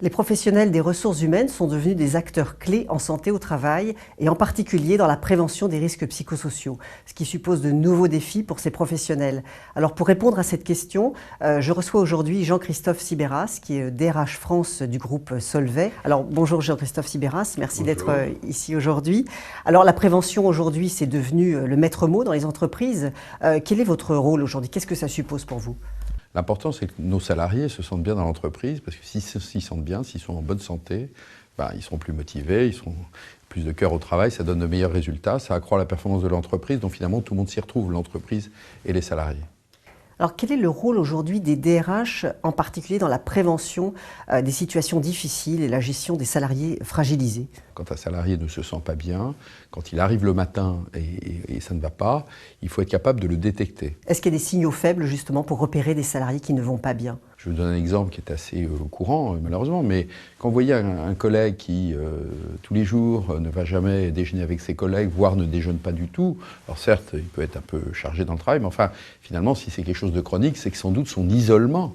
Les professionnels des ressources humaines sont devenus des acteurs clés en santé au travail et en particulier dans la prévention des risques psychosociaux, ce qui suppose de nouveaux défis pour ces professionnels. Alors pour répondre à cette question, je reçois aujourd'hui Jean-Christophe Sibéras, qui est DRH France du groupe Solvay. Alors bonjour Jean-Christophe Sibéras, merci d'être ici aujourd'hui. Alors la prévention aujourd'hui, c'est devenu le maître mot dans les entreprises. Quel est votre rôle aujourd'hui? Qu'est-ce que ça suppose pour vous? L'important, c'est que nos salariés se sentent bien dans l'entreprise, parce que s'ils se sentent bien, s'ils sont en bonne santé, ils seront plus motivés, ils seront plus de cœur au travail, ça donne de meilleurs résultats, ça accroît la performance de l'entreprise, donc finalement tout le monde s'y retrouve, l'entreprise et les salariés. Alors quel est le rôle aujourd'hui des DRH, en particulier dans la prévention des situations difficiles et la gestion des salariés fragilisés? Quand un salarié ne se sent pas bien, quand il arrive le matin et ça ne va pas, il faut être capable de le détecter. Est-ce qu'il y a des signaux faibles justement pour repérer des salariés qui ne vont pas bien? Je vais vous donner un exemple qui est assez courant malheureusement, mais quand vous voyez un collègue qui tous les jours ne va jamais déjeuner avec ses collègues, voire ne déjeune pas du tout, alors certes il peut être un peu chargé dans le travail, mais enfin finalement si c'est quelque chose de chronique, c'est que sans doute son isolement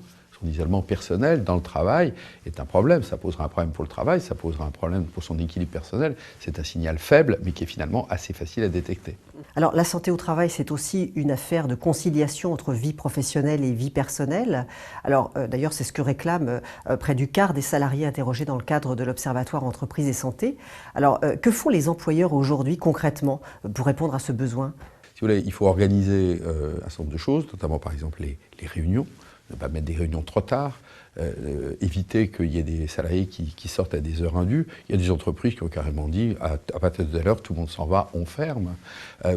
personnel dans le travail est un problème. Ça posera un problème pour le travail, ça posera un problème pour son équilibre personnel. C'est un signal faible, mais qui est finalement assez facile à détecter. Alors la santé au travail, c'est aussi une affaire de conciliation entre vie professionnelle et vie personnelle. Alors d'ailleurs, c'est ce que réclame près du quart des salariés interrogés dans le cadre de l'Observatoire Entreprise et Santé. Alors que font les employeurs aujourd'hui concrètement pour répondre à ce besoin? Si vous voulez, il faut organiser un certain nombre de choses, notamment par exemple les réunions. Ne pas mettre des réunions trop tard, éviter qu'il y ait des salariés qui sortent à des heures indues. Il y a des entreprises qui ont carrément dit à partir de telle heure, tout le monde s'en va, on ferme.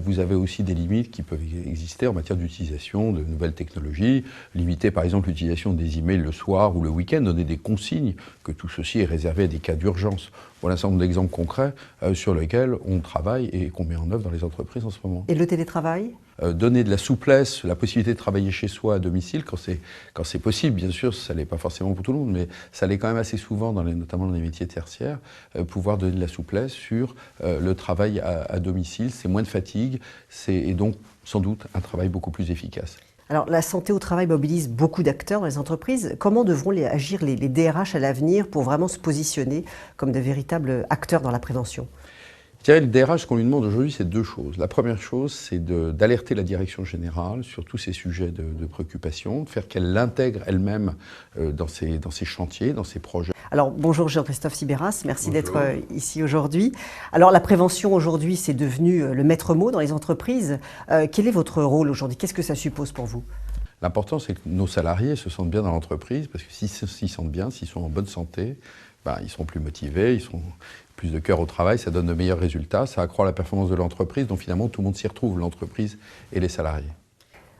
Vous avez aussi des limites qui peuvent exister en matière d'utilisation de nouvelles technologies, limiter par exemple l'utilisation des emails le soir ou le week-end, donner des consignes que tout ceci est réservé à des cas d'urgence. Voilà un certain nombre d'exemples concrets sur lesquels on travaille et qu'on met en œuvre dans les entreprises en ce moment. Et le télétravail ? Donner de la souplesse, la possibilité de travailler chez soi à domicile, quand c'est possible, bien sûr, ça l'est pas forcément pour tout le monde, mais ça l'est quand même assez souvent, notamment dans les métiers tertiaires, pouvoir donner de la souplesse sur le travail à domicile, c'est moins de fatigue, et donc sans doute un travail beaucoup plus efficace. Alors la santé au travail mobilise beaucoup d'acteurs dans les entreprises. Comment devront agir les DRH à l'avenir pour vraiment se positionner comme de véritables acteurs dans la prévention ? Je dirais, le DRH, ce qu'on lui demande aujourd'hui, c'est deux choses. La première chose, c'est d'alerter la direction générale sur tous ces sujets de préoccupation, de faire qu'elle l'intègre elle-même dans ses chantiers, dans ses projets. Alors bonjour Jean-Christophe Sibéras, merci d'être ici aujourd'hui. Alors la prévention aujourd'hui, c'est devenu le maître mot dans les entreprises. Quel est votre rôle aujourd'hui? Qu'est-ce que ça suppose pour vous? L'important, c'est que nos salariés se sentent bien dans l'entreprise, parce que s'ils se sentent bien, s'ils sont en bonne santé, ils seront plus motivés, ils seront plus de cœur au travail, ça donne de meilleurs résultats, ça accroît la performance de l'entreprise, donc finalement tout le monde s'y retrouve, l'entreprise et les salariés.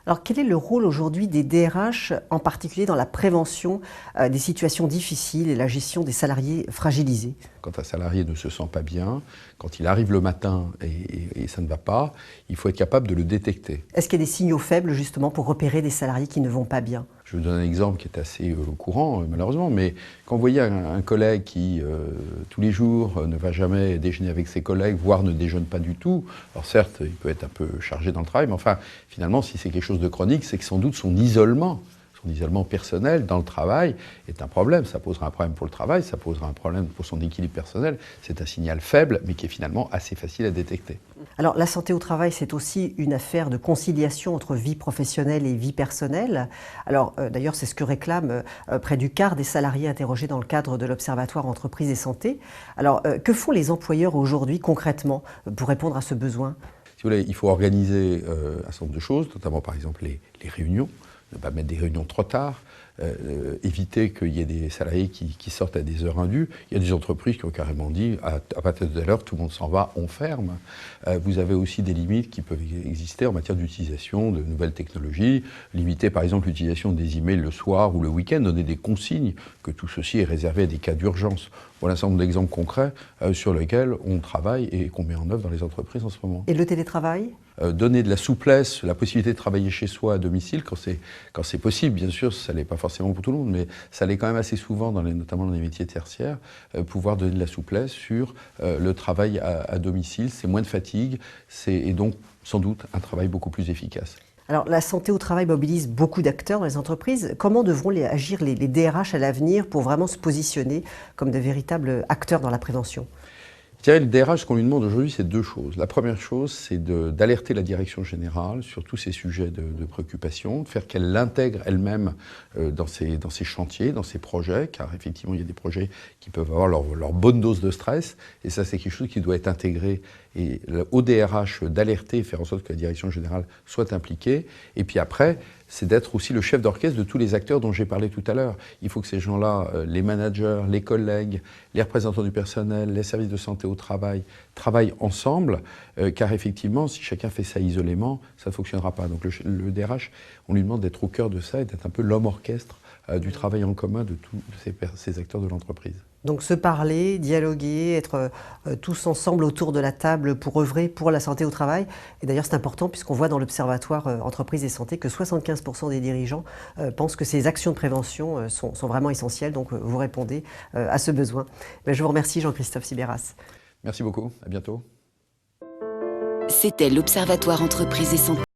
Alors quel est le rôle aujourd'hui des DRH, en particulier dans la prévention des situations difficiles et la gestion des salariés fragilisés? Quand un salarié ne se sent pas bien, quand il arrive le matin et ça ne va pas, il faut être capable de le détecter. Est-ce qu'il y a des signaux faibles justement pour repérer des salariés qui ne vont pas bien? Je vais vous donner un exemple qui est assez courant malheureusement, mais quand vous voyez un collègue qui tous les jours ne va jamais déjeuner avec ses collègues, voire ne déjeune pas du tout, alors certes il peut être un peu chargé dans le travail, mais enfin finalement si c'est quelque chose de chronique, c'est que sans doute son isolement personnel dans le travail est un problème. Ça posera un problème pour le travail, ça posera un problème pour son équilibre personnel. C'est un signal faible, mais qui est finalement assez facile à détecter. Alors la santé au travail, c'est aussi une affaire de conciliation entre vie professionnelle et vie personnelle. Alors d'ailleurs, c'est ce que réclame près du quart des salariés interrogés dans le cadre de l'Observatoire Entreprise et Santé. Alors que font les employeurs aujourd'hui concrètement pour répondre à ce besoin? Si vous voulez, il faut organiser un certain nombre de choses, notamment par exemple les réunions. Ne pas mettre des réunions trop tard, éviter qu'il y ait des salariés qui sortent à des heures indues. Il y a des entreprises qui ont carrément dit à partir de telle heure, tout le monde s'en va, on ferme. Vous avez aussi des limites qui peuvent exister en matière d'utilisation de nouvelles technologies, limiter par exemple l'utilisation des emails le soir ou le week-end, donner des consignes que tout ceci est réservé à des cas d'urgence. Voilà un certain nombre d'exemples concrets sur lesquels on travaille et qu'on met en œuvre dans les entreprises en ce moment. Et le télétravail ? Donner de la souplesse, la possibilité de travailler chez soi à domicile, quand c'est possible, bien sûr, ça l'est pas forcément pour tout le monde, mais ça l'est quand même assez souvent, notamment dans les métiers tertiaires, pouvoir donner de la souplesse sur le travail à domicile, c'est moins de fatigue, et donc sans doute un travail beaucoup plus efficace. Alors, la santé au travail mobilise beaucoup d'acteurs dans les entreprises. Comment devront agir les DRH à l'avenir pour vraiment se positionner comme de véritables acteurs dans la prévention? Je dirais, le DRH, ce qu'on lui demande aujourd'hui, c'est deux choses. La première chose, c'est d'alerter la direction générale sur tous ces sujets de préoccupation, de faire qu'elle l'intègre elle-même dans ses chantiers, dans ses projets, car effectivement, il y a des projets qui peuvent avoir leur bonne dose de stress, et ça, c'est quelque chose qui doit être intégré et au DRH d'alerter, faire en sorte que la direction générale soit impliquée. Et puis après, c'est d'être aussi le chef d'orchestre de tous les acteurs dont j'ai parlé tout à l'heure. Il faut que ces gens-là, les managers, les collègues, les représentants du personnel, les services de santé au travail, travaillent ensemble, car effectivement, si chacun fait ça isolément, ça ne fonctionnera pas. Donc le DRH, on lui demande d'être au cœur de ça et d'être un peu l'homme orchestre du travail en commun de tous ces acteurs de l'entreprise. Donc se parler, dialoguer, être tous ensemble autour de la table pour œuvrer pour la santé au travail. Et d'ailleurs c'est important puisqu'on voit dans l'Observatoire Entreprise et Santé que 75% des dirigeants pensent que ces actions de prévention sont vraiment essentielles. Donc vous répondez à ce besoin. Je vous remercie Jean-Christophe Sibéras. Merci beaucoup, à bientôt. C'était l'Observatoire Entreprise et Santé.